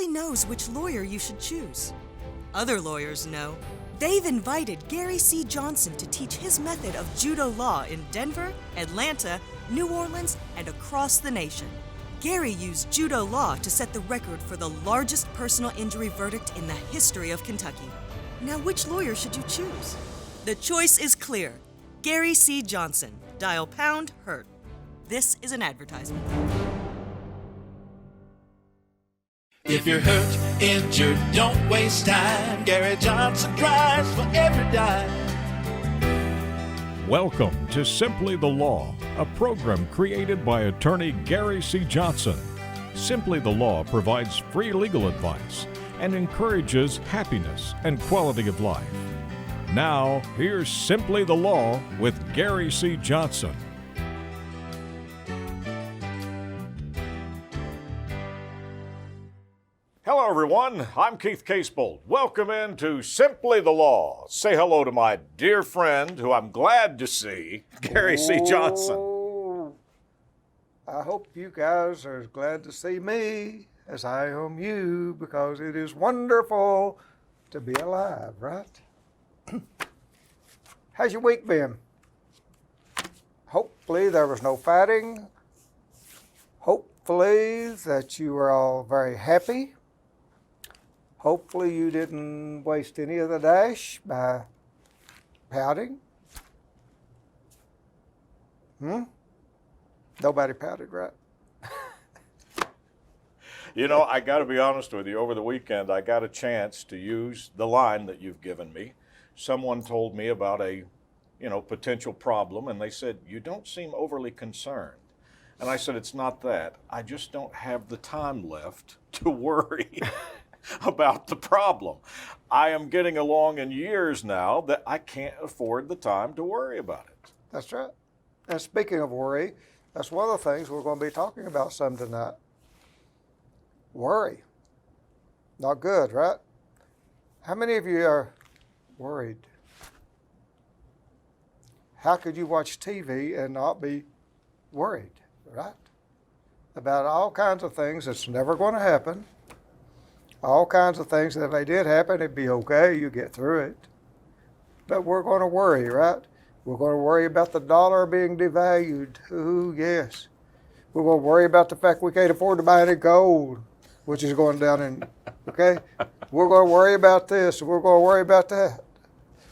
knows which lawyer you should choose. Other lawyers know. They've invited Gary C. Johnson to teach his method of judo law in Denver, Atlanta, New Orleans, and across the nation. Gary used judo law to set the record for the largest personal injury verdict in the history of Kentucky. Now, which lawyer should you choose? The choice is clear. Gary C. Johnson. Dial pound hurt. This is an advertisement. If you're hurt, injured, don't waste time. Gary Johnson drives for every dime. Welcome to Simply the Law, a program created by attorney Gary C. Johnson. Simply the Law provides free legal advice and encourages happiness and quality of life. Now, here's Simply the Law with Gary C. Johnson. Hello, everyone. I'm Keith Casebolt. Welcome into Simply the Law. Say hello to my dear friend, who I'm glad to see, Gary C. Johnson. I hope you guys are as glad to see me as I am you, because it is wonderful to be alive, right? How's your week been? Hopefully there was no fighting. Hopefully that you were all very happy. Hopefully you didn't waste any of the dash by pouting. Nobody pouted, right? You know, I got to be honest with you. Over the weekend, I got a chance to use the line that you've given me. Someone told me about a, potential problem, and they said, "You don't seem overly concerned." And I said, "It's not that. I just don't have the time left to worry about the problem. I am getting along in years now that I can't afford the time to worry about it." That's right. And speaking of worry, that's one of the things we're going to be talking about some tonight. Worry. Not good, right? How many of you are worried? How could you watch TV and not be worried, right? About all kinds of things that's never going to happen. All kinds of things that if they did happen, it'd be okay, you get through it. But we're going to worry, right? We're going to worry about the dollar being devalued. Ooh, yes. We're going to worry about the fact we can't afford to buy any gold, which is going down in, okay? We're going to worry about this, we're going to worry about that.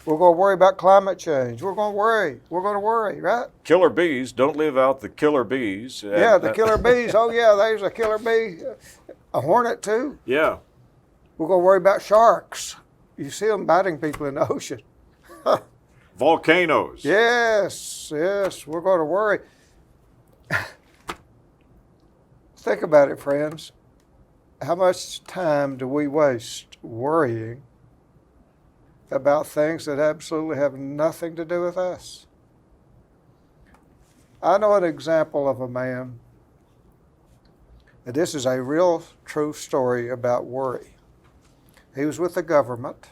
We're going to worry about climate change. We're going to worry, right? Killer bees, don't leave out the killer bees. Yeah, the killer bees. Oh, yeah, there's a killer bee. A hornet, too. Yeah. We're going to worry about sharks. You see them biting people in the ocean. Volcanoes. Yes, we're going to worry. Think about it, friends. How much time do we waste worrying about things that absolutely have nothing to do with us? I know an example of a man, and this is a real true story about worry. He was with the government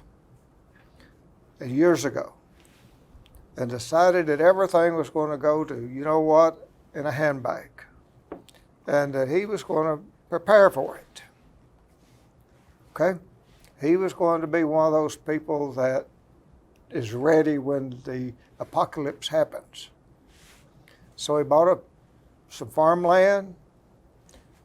years ago and decided that everything was going to go to, in a handbag, and that he was going to prepare for it. Okay? He was going to be one of those people that is ready when the apocalypse happens. So he bought some farmland,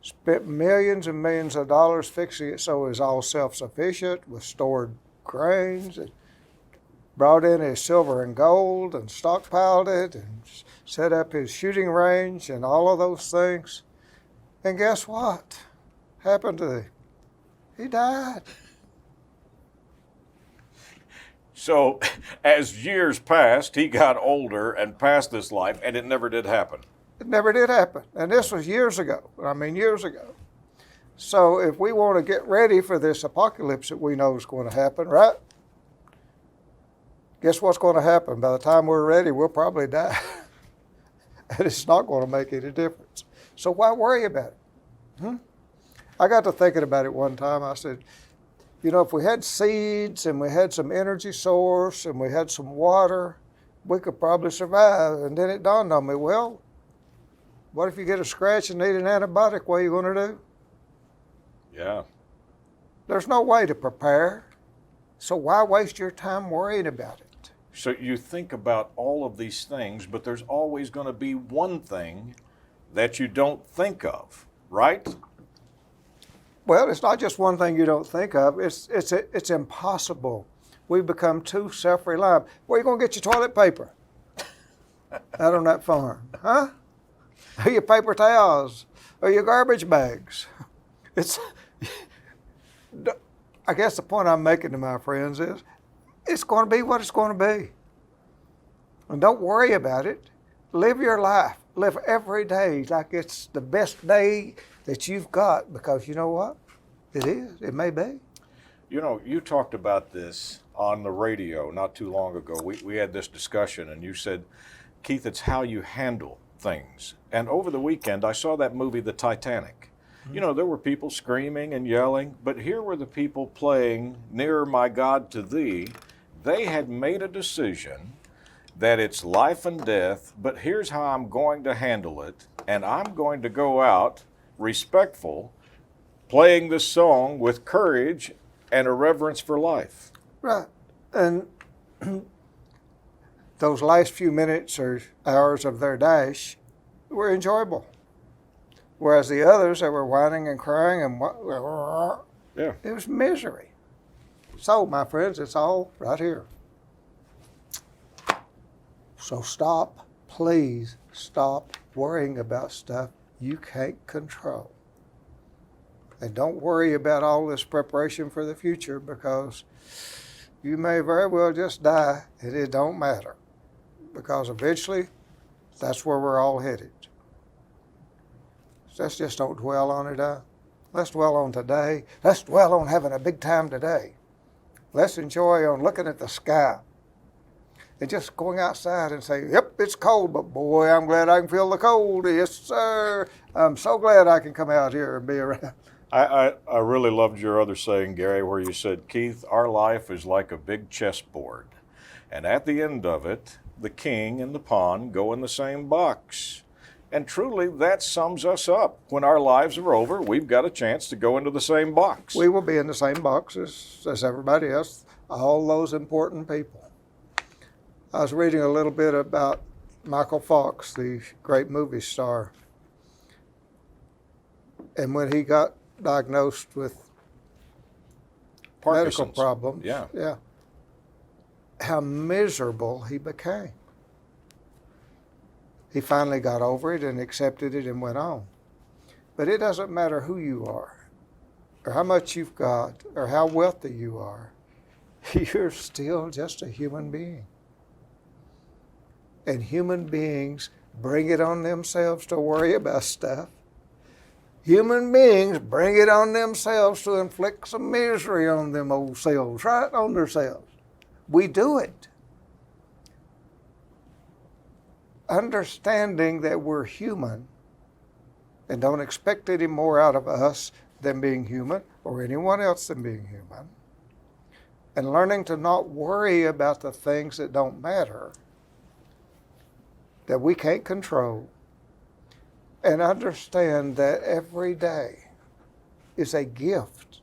spent millions and millions of dollars fixing it so it was all self-sufficient with stored grains, and brought in his silver and gold and stockpiled it and set up his shooting range and all of those things. And guess what happened to him? He died. So as years passed, he got older and passed this life, and it never did happen. It never did happen. And this was years ago. Years ago. So if we want to get ready for this apocalypse that we know is going to happen, right? Guess what's going to happen? By the time we're ready, we'll probably die. And it's not going to make any difference. So why worry about it? I got to thinking about it one time. I said, if we had seeds and we had some energy source and we had some water, we could probably survive. And then it dawned on me, well, what if you get a scratch and need an antibiotic? What are you going to do? Yeah. There's no way to prepare. So why waste your time worrying about it? So you think about all of these things, but there's always going to be one thing that you don't think of, right? Well, it's not just one thing you don't think of. It's impossible. We've become too self-reliant. Where are you going to get your toilet paper? Out on that farm, huh? Or your paper towels, or your garbage bags. I guess the point I'm making to my friends is, it's going to be what it's going to be. And don't worry about it. Live your life. Live every day like it's the best day that you've got, because you know what? It is. It may be. You know, you talked about this on the radio not too long ago. We had this discussion, and you said, Keith, it's how you handle things. And over the weekend, I saw that movie, The Titanic. You know, there were people screaming and yelling, but here were the people playing Nearer My God to Thee. They had made a decision that it's life and death, but here's how I'm going to handle it, and I'm going to go out respectful, playing this song with courage and a reverence for life. Right. And those last few minutes or hours of their dash were enjoyable. Whereas the others that were whining and crying and Yeah. it was misery. So, my friends, it's all right here. So stop, please stop worrying about stuff you can't control. And don't worry about all this preparation for the future, because you may very well just die and it don't matter. Because eventually, that's where we're all headed. Let's just don't dwell on it. Let's dwell on today. Let's dwell on having a big time today. Let's enjoy on looking at the sky and just going outside and say, yep, it's cold, but boy, I'm glad I can feel the cold. Yes, sir. I'm so glad I can come out here and be around. I really loved your other saying, Gary, where you said, Keith, our life is like a big chessboard. And at the end of it, the king and the pawn go in the same box. And truly, that sums us up. When our lives are over, we've got a chance to go into the same box. We will be in the same box as everybody else, all those important people. I was reading a little bit about Michael Fox, the great movie star. And when he got diagnosed with medical Parkinson's. problems, Yeah. how miserable he became. He finally got over it and accepted it and went on. But it doesn't matter who you are, or how much you've got, or how wealthy you are. You're still just a human being. And human beings bring it on themselves to worry about stuff. Human beings bring it on themselves to inflict some misery on them old selves, right on themselves. We do it. Understanding that we're human and don't expect any more out of us than being human, or anyone else than being human, and learning to not worry about the things that don't matter, that we can't control, and understand that every day is a gift,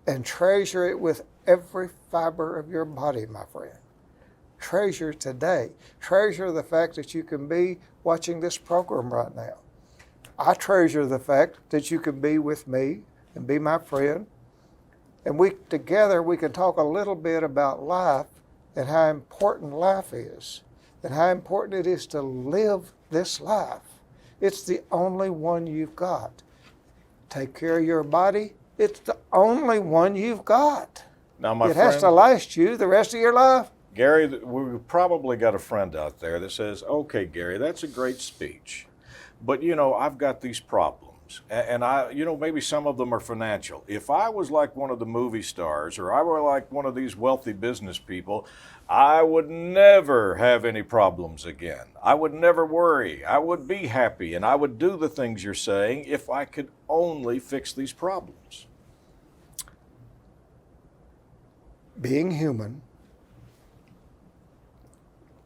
and treasure it with every fiber of your body, my friend. Treasure today. Treasure the fact that you can be watching this program right now. I treasure the fact that you can be with me and be my friend. And together we can talk a little bit about life and how important life is and how important it is to live this life. It's the only one you've got. Take care of your body. It's the only one you've got. Now, my it friend, has to last you the rest of your life. Gary, we've probably got a friend out there that says, okay, Gary, that's a great speech, but, you know, I've got these problems, and maybe some of them are financial. If I was like one of the movie stars, or I were like one of these wealthy business people, I would never have any problems again. I would never worry. I would be happy, and I would do the things you're saying if I could only fix these problems. Being human,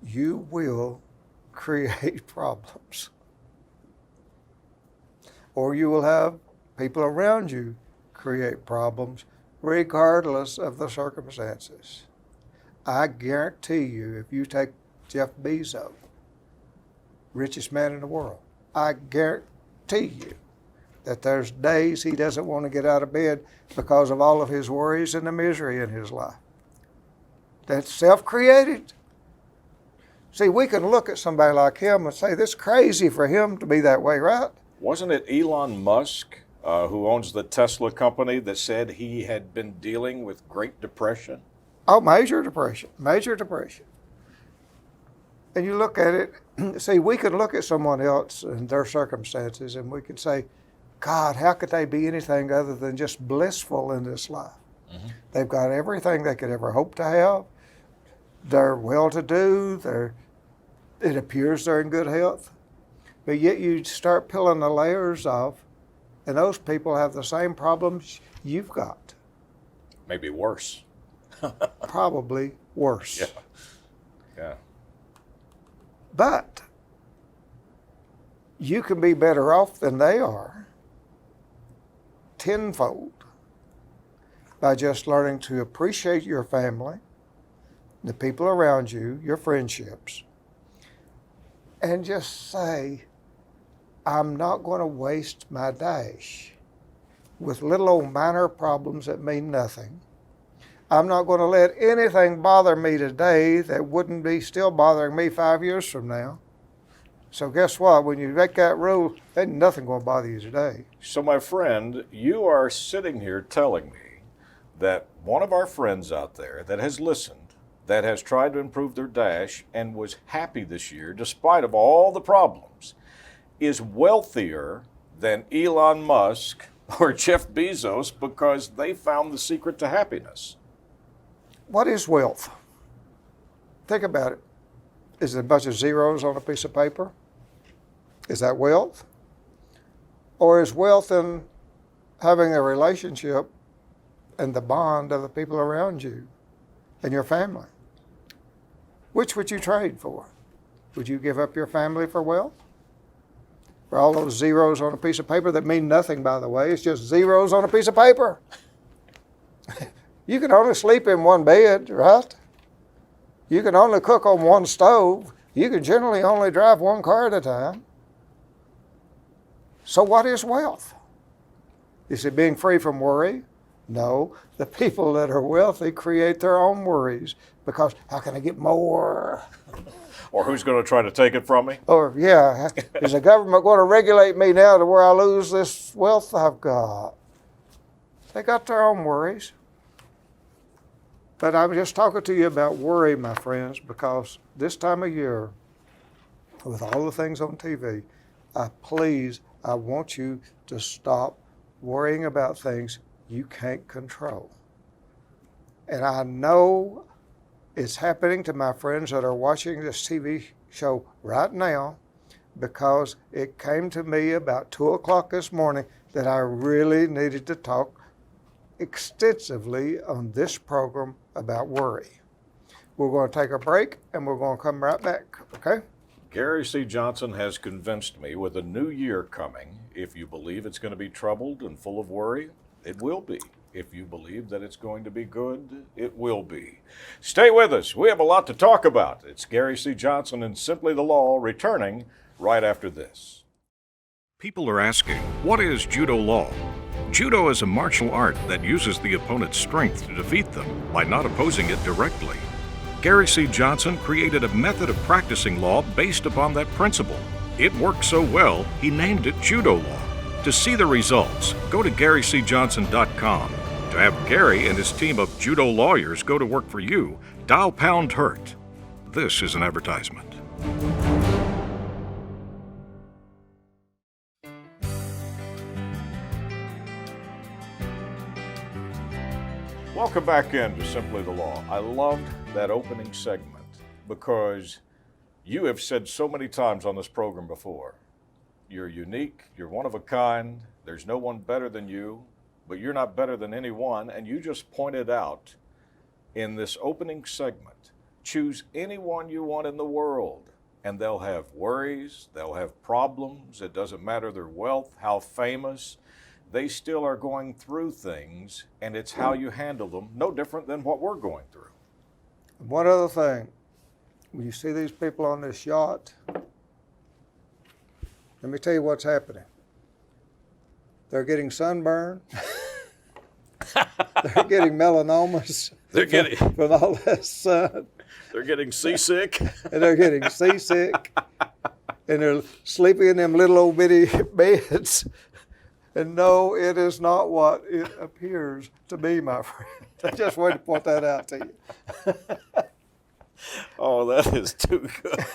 you will create problems. Or you will have people around you create problems regardless of the circumstances. I guarantee you, if you take Jeff Bezos, richest man in the world, I guarantee you that there's days he doesn't want to get out of bed because of all of his worries and the misery in his life. That's self-created. See, we can look at somebody like him and say, this is crazy for him to be that way, right? Wasn't it Elon Musk, who owns the Tesla company, that said he had been dealing with Great Depression? Oh, major depression. And you look at it, see, we can look at someone else and their circumstances and we can say, God, how could they be anything other than just blissful in this life? Mm-hmm. They've got everything they could ever hope to have. They're well-to-do. It appears they're in good health. But yet you start peeling the layers off, and those people have the same problems you've got. Maybe worse. Probably worse. Yeah. But you can be better off than they are tenfold by just learning to appreciate your family, the people around you, your friendships, and just say, I'm not going to waste my dash with little old minor problems that mean nothing. I'm not going to let anything bother me today that wouldn't be still bothering me 5 years from now. So guess what? When you make that rule, ain't nothing going to bother you today. So my friend, you are sitting here telling me that one of our friends out there that has listened, that has tried to improve their dash and was happy this year despite of all the problems, is wealthier than Elon Musk or Jeff Bezos because they found the secret to happiness. What is wealth? Think about it. Is it a bunch of zeros on a piece of paper? Is that wealth? Or is wealth in having a relationship and the bond of the people around you and your family? Which would you trade for? Would you give up your family for wealth? For all those zeros on a piece of paper that mean nothing, by the way. It's just zeros on a piece of paper. You can only sleep in one bed, right? You can only cook on one stove. You can generally only drive one car at a time. So what is wealth? Is it being free from worry? No. The people that are wealthy create their own worries because how can I get more? Or who's going to try to take it from me? Or, yeah, is the government going to regulate me now to where I lose this wealth I've got? They got their own worries. But I'm just talking to you about worry, my friends, because this time of year, with all the things on TV, I want you to stop worrying about things you can't control. And I know it's happening to my friends that are watching this TV show right now because it came to me about 2 o'clock this morning that I really needed to talk extensively on this program about worry. We're going to take a break and we're going to come right back, okay? Gary C. Johnson has convinced me with a new year coming, if you believe it's going to be troubled and full of worry, it will be. If you believe that it's going to be good, it will be. Stay with us. We have a lot to talk about. It's Gary C. Johnson and Simply the Law returning right after this. People are asking, what is judo law? Judo is a martial art that uses the opponent's strength to defeat them by not opposing it directly. Gary C. Johnson created a method of practicing law based upon that principle. It worked so well, he named it judo law. To see the results, go to GaryCJohnson.com. To have Gary and his team of judo lawyers go to work for you, dial pound HURT. This is an advertisement. Welcome back into Simply the Law. I loved that opening segment because you have said so many times on this program before, you're unique, you're one of a kind, there's no one better than you, but you're not better than anyone, and you just pointed out in this opening segment, choose anyone you want in the world, and they'll have worries, they'll have problems, it doesn't matter their wealth, how famous, they still are going through things, and it's how you handle them, no different than what we're going through. One other thing, when you see these people on this yacht, let me tell you what's happening. They're getting sunburned. They're getting melanomas. They're getting from all that sun. They're getting seasick. And they're getting seasick. And they're sleeping in them little old bitty beds. And no, it is not what it appears to be, my friend. I just wanted to point that out to you. Oh, that is too good.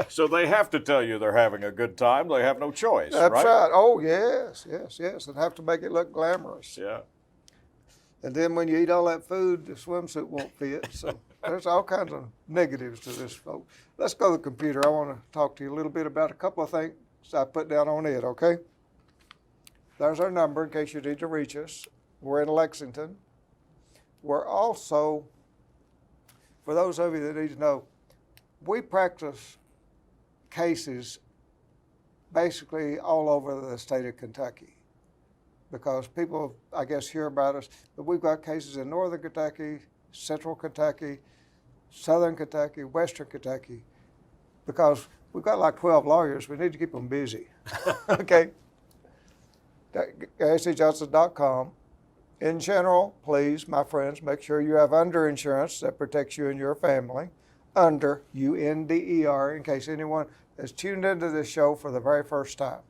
So they have to tell you they're having a good time. They have no choice, That's right? right. Oh, yes. And have to make it look glamorous. Yeah. And then when you eat all that food, the swimsuit won't fit. So there's all kinds of negatives to this, folks. Let's go to the computer. I want to talk to you a little bit about a couple of things I put down on it, okay? There's our number in case you need to reach us. We're in Lexington. We're also, for those of you that need to know, we practice cases basically all over the state of Kentucky because people, I guess, hear about us. But we've got cases in northern Kentucky, central Kentucky, southern Kentucky, western Kentucky, because we've got like 12 lawyers. We need to keep them busy. Okay? GaryCJohnson.com. In general, please, my friends, make sure you have underinsurance that protects you and your family. Under, UNDER, in case anyone has tuned into this show for the very first time.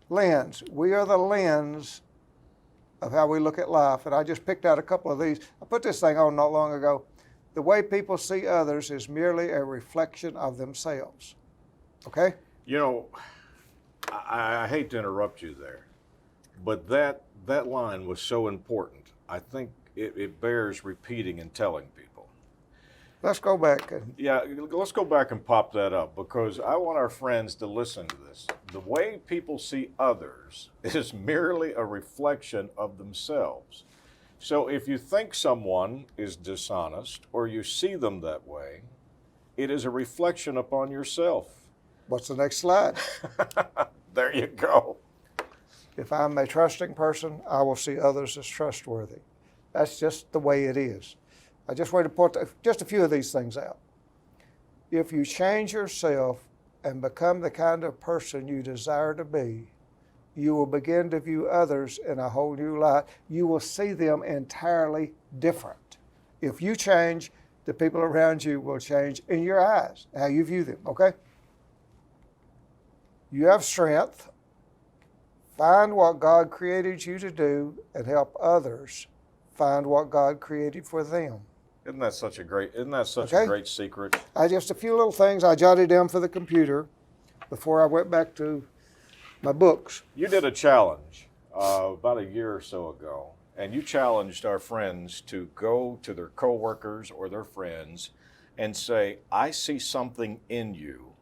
Lens. We are the lens of how we look at life. And I just picked out a couple of these. I put this thing on not long ago. The way people see others is merely a reflection of themselves. Okay? You know, I hate to interrupt you there, but that line was so important. I think it bears repeating and telling people. Let's go back. Yeah, let's go back and pop that up because I want our friends to listen to this. The way people see others is merely a reflection of themselves. So if you think someone is dishonest or you see them that way, it is a reflection upon yourself. What's the next slide? There you go. If I'm a trusting person, I will see others as trustworthy. That's just the way it is. I just want to point just a few of these things out. If you change yourself and become the kind of person you desire to be, you will begin to view others in a whole new light. You will see them entirely different. If you change, the people around you will change in your eyes, how you view them, okay? You have strength. Find what God created you to do and help others find what God created for them. Isn't that such a great secret? Just a few little things I jotted down for the computer before I went back to my books. You did a challenge about a year or so ago, and you challenged our friends to go to their coworkers or their friends and say, I see something in you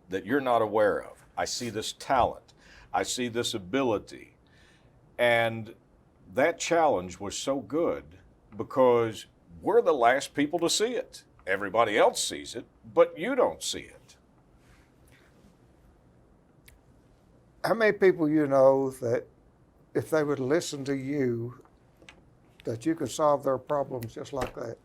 that you're not aware of. I see this talent. I see this ability. And that challenge was so good because we're the last people to see it. Everybody else sees it, but you don't see it. How many people you know that if they would listen to you, that you could solve their problems just like that?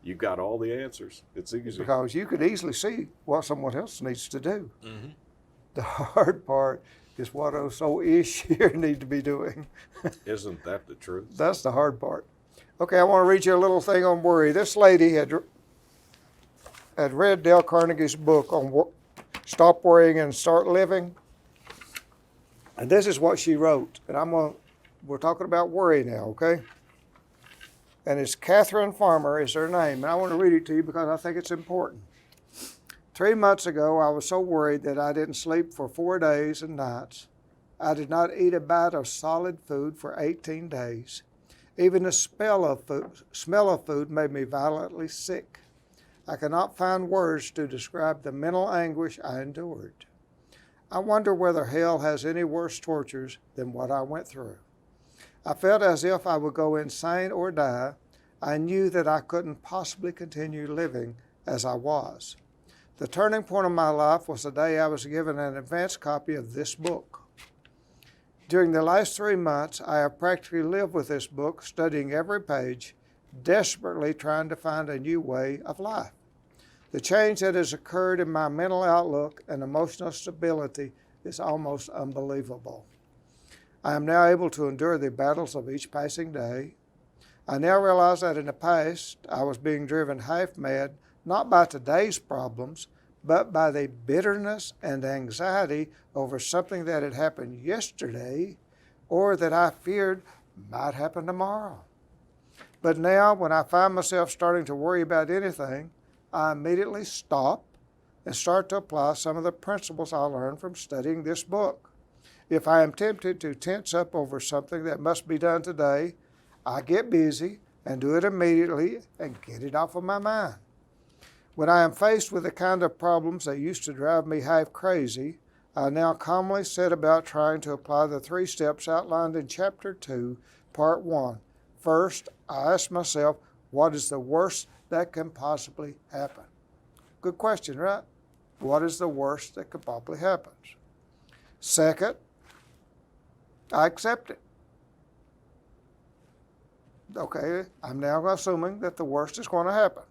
You got all the answers. It's easy. Because you could easily see what someone else needs to do. Mm-hmm. The hard part is what us old ish here need to be doing. Isn't that the truth? That's the hard part. Okay, I want to read you a little thing on worry. This lady had read Dale Carnegie's book on Stop Worrying and Start Living. And this is what she wrote. And we're talking about worry now, okay? And it's Catherine Farmer is her name. And I want to read it to you because I think it's important. 3 months ago, I was so worried that I didn't sleep for 4 days and nights. I did not eat a bite of solid food for 18 days. Even the smell of food made me violently sick. I cannot find words to describe the mental anguish I endured. I wonder whether hell has any worse tortures than what I went through. I felt as if I would go insane or die. I knew that I couldn't possibly continue living as I was. The turning point of my life was the day I was given an advance copy of this book. During the last 3 months, I have practically lived with this book, studying every page, desperately trying to find a new way of life. The change that has occurred in my mental outlook and emotional stability is almost unbelievable. I am now able to endure the battles of each passing day. I now realize that in the past, I was being driven half mad, not by today's problems, but by the bitterness and anxiety over something that had happened yesterday or that I feared might happen tomorrow. But now, when I find myself starting to worry about anything, I immediately stop and start to apply some of the principles I learned from studying this book. If I am tempted to tense up over something that must be done today, I get busy and do it immediately and get it off of my mind. When I am faced with the kind of problems that used to drive me half crazy, I now calmly set about trying to apply the 3 steps outlined in Chapter 2, Part 1. First, I ask myself, what is the worst that can possibly happen? Good question, right? What is the worst that could possibly happen? Second, I accept it. Okay, I'm now assuming that the worst is going to happen.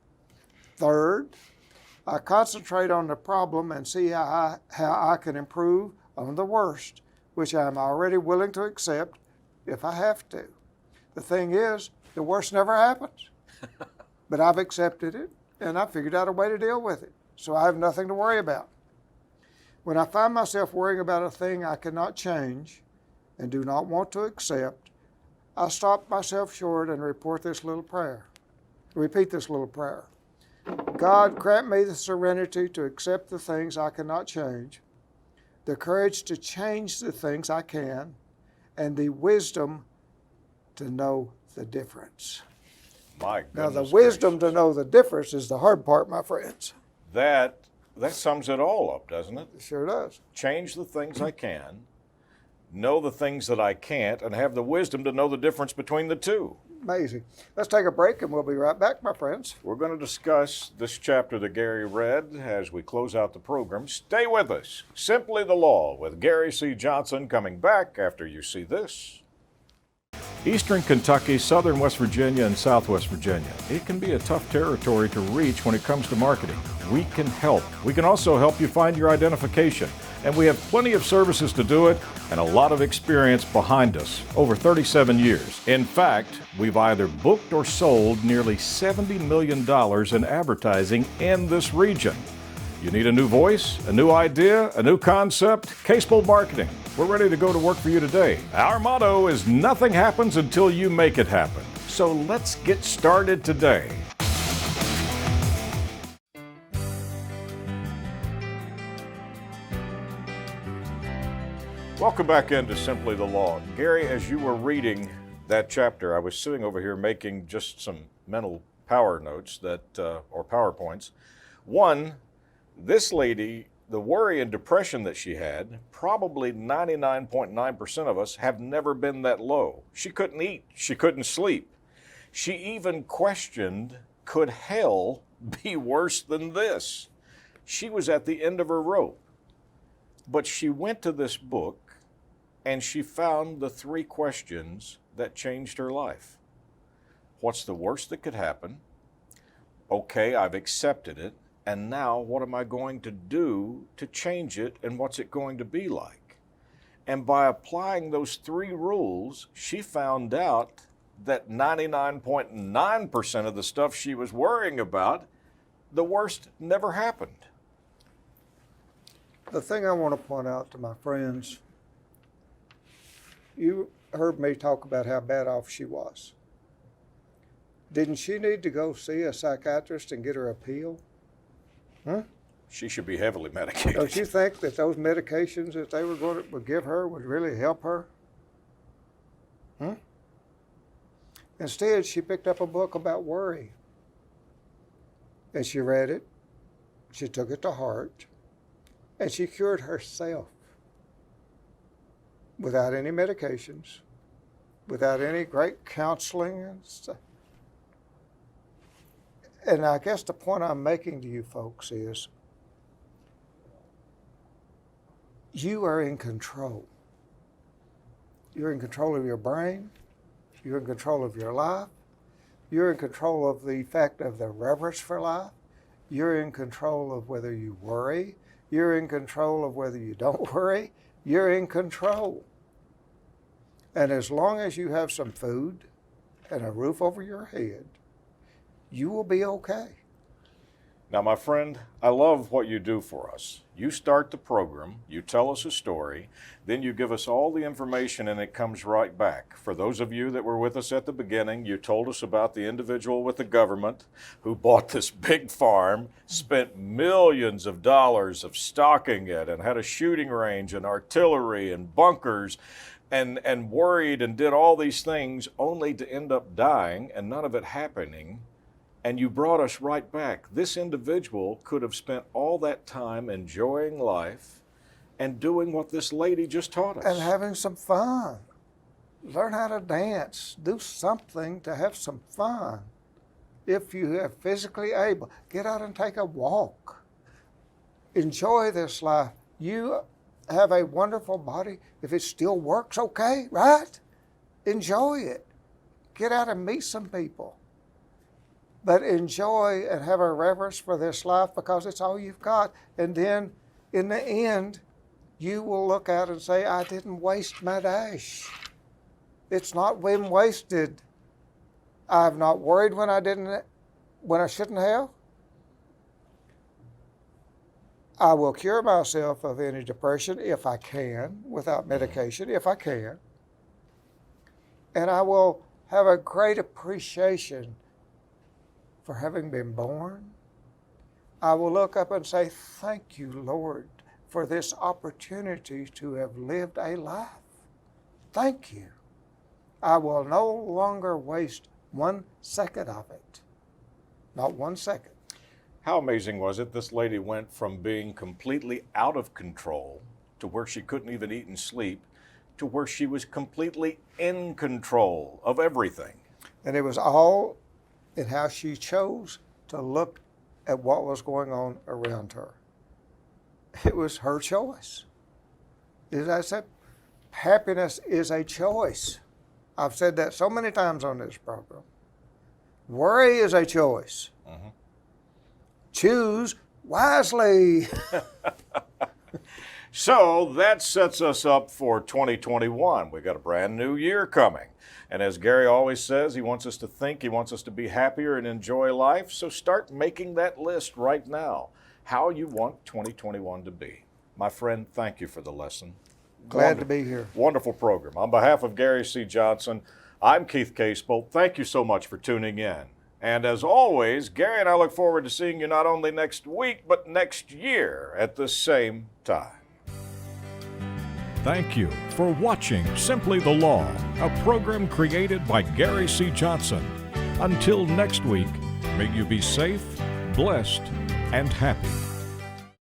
Third, I concentrate on the problem and see how I can improve on the worst, which I'm already willing to accept if I have to. The thing is, the worst never happens. But I've accepted it, and I've figured out a way to deal with it, so I have nothing to worry about. When I find myself worrying about a thing I cannot change and do not want to accept, I stop myself short and repeat this little prayer. God, grant me the serenity to accept the things I cannot change, the courage to change the things I can, and the wisdom to know the difference. My goodness. Now, the wisdom to know the difference is the hard part, my friends. That sums it all up, doesn't it? It sure does. Change the things I can, know the things that I can't, and have the wisdom to know the difference between the two. Amazing. Let's take a break and we'll be right back, my friends. We're going to discuss this chapter that Gary read as we close out the program. Stay with us. Simply the Law with Gary C. Johnson coming back after you see this. Eastern Kentucky, southern West Virginia, and southwest Virginia. It can be a tough territory to reach when it comes to marketing. We can help. We can also help you find your identification. And we have plenty of services to do it and a lot of experience behind us, over 37 years. In fact, we've either booked or sold nearly $70 million in advertising in this region. You need a new voice, a new idea, a new concept? Casebold Marketing. We're ready to go to work for you today. Our motto is nothing happens until you make it happen. So let's get started today. Welcome back into Simply the Law. Gary, as you were reading that chapter, I was sitting over here making just some mental power notes or PowerPoints. One, this lady, the worry and depression that she had, probably 99.9% of us have never been that low. She couldn't eat. She couldn't sleep. She even questioned, could hell be worse than this? She was at the end of her rope. But she went to this book and she found the 3 questions that changed her life. What's the worst that could happen? Okay, I've accepted it. And now what am I going to do to change it, and what's it going to be like? And by applying those 3 rules, she found out that 99.9% of the stuff she was worrying about, the worst never happened. The thing I want to point out to my friends, you heard me talk about how bad off she was. Didn't she need to go see a psychiatrist and get her a pill? Huh? She should be heavily medicated. Don't you think that those medications that they would give her would really help her? Instead, she picked up a book about worry. And she read it. She took it to heart. And she cured herself without any medications, without any great counseling and stuff. And I guess the point I'm making to you folks is, you are in control. You're in control of your brain. You're in control of your life. You're in control of the fact of the reverence for life. You're in control of whether you worry. You're in control of whether you don't worry. You're in control. And as long as you have some food and a roof over your head, you will be okay. Now, my friend, I love what you do for us. You start the program, you tell us a story, then you give us all the information and it comes right back. For those of you that were with us at the beginning, you told us about the individual with the government who bought this big farm, spent millions of dollars of stocking it, and had a shooting range and artillery and bunkers, and worried and did all these things only to end up dying and none of it happening. And you brought us right back. This individual could have spent all that time enjoying life and doing what this lady just taught us. And having some fun. Learn how to dance. Do something to have some fun. If you are physically able, get out and take a walk. Enjoy this life. You have a wonderful body. If it still works, okay, right? Enjoy it. Get out and meet some people. But enjoy and have a reverence for this life because it's all you've got. And then in the end, you will look out and say, I didn't waste my dash. It's not been wasted. I've not worried when I shouldn't have. I will cure myself of any depression if I can, without medication, if I can. And I will have a great appreciation for having been born. I will look up and say, thank you, Lord, for this opportunity to have lived a life. Thank you. I will no longer waste 1 second of it. Not 1 second. How amazing was it? This lady went from being completely out of control to where she couldn't even eat and sleep to where she was completely in control of everything. And it was all in how she chose to look at what was going on around her. It was her choice. As I said, happiness is a choice. I've said that so many times on this program. Worry is a choice. Mm-hmm. Choose wisely. So that sets us up for 2021. We've got a brand new year coming. And as Gary always says, he wants us to think, he wants us to be happier and enjoy life. So start making that list right now, how you want 2021 to be. My friend, thank you for the lesson. Glad to be here. Wonderful program. On behalf of Gary C. Johnson, I'm Keith Casebolt. Thank you so much for tuning in. And as always, Gary and I look forward to seeing you not only next week, but next year at the same time. Thank you for watching Simply the Law, a program created by Gary C. Johnson. Until next week, may you be safe, blessed, and happy.